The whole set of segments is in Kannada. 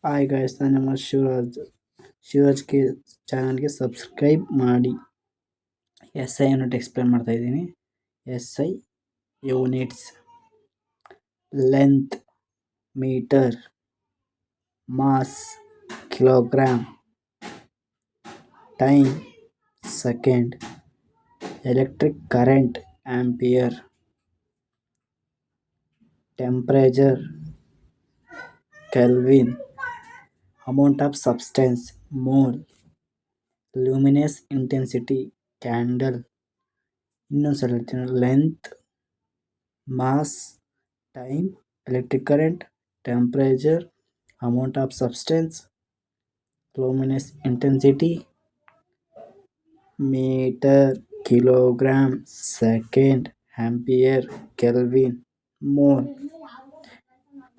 ಹಾಯ್ ಗಾಯ್ಸ್, ನಾನು ನಿಮ್ಮ ಶಿವರಾಜ್ಗೆ ಚಾನಲ್ಗೆ ಸಬ್ಸ್ಕ್ರೈಬ್ ಮಾಡಿ. ಎಸ್ ಐ ಯೂನಿಟ್ ಎಕ್ಸ್ಪ್ಲೇನ್ ಮಾಡ್ತಾ ಇದ್ದೀನಿ. S I units: length metre, mass kilogram, time second, electric current ampere, temperature kelvin, amount of substance mole, luminous intensity candle. ಇನ್ನೊಂದ್ಸಲ ಹೇಳ್ತೀನಿ: length, mass, time, electric current, temperature, amount of substance, luminous intensity, metre, kilogram, second, ampere, kelvin, mole.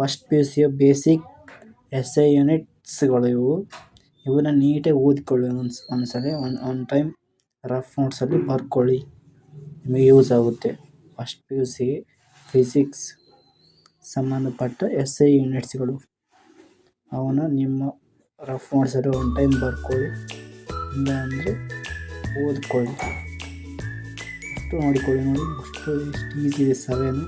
First PUC basic S I ಯೂನಿಟ್ಸ್ಗಳು ಇವನ್ನ ನೀಟಾಗಿ ಓದ್ಕೊಳ್ಳಿ. ಒಂದ್ಸಲ ಒನ್ ಟೈಮ್ ರಫ್ ನೋಟ್ಸಲ್ಲಿ ಬರ್ಕೊಳ್ಳಿ, ನಿಮಗೆ ಯೂಸ್ ಆಗುತ್ತೆ. ಫಸ್ಟ್ PUC ಫಿಸಿಕ್ಸ್ ಸಂಬಂಧಪಟ್ಟ ಎಸ್ ಐ ಯೂನಿಟ್ಸ್ಗಳು ಅವನ್ನ ನಿಮ್ಮ ರಫ್ ನೋಟ್ಸಲ್ಲಿ ಒನ್ ಟೈಮ್ ಬರ್ಕೊಳ್ಳಿ, ಇಲ್ಲ ಅಂದರೆ ಓದ್ಕೊಳ್ಳಿ. ಅಷ್ಟು ನೋಡಿಕೊಳ್ಳಿ. ನೋಡಿ, ಅಷ್ಟು ಈಸಿ ಇದೆ. 7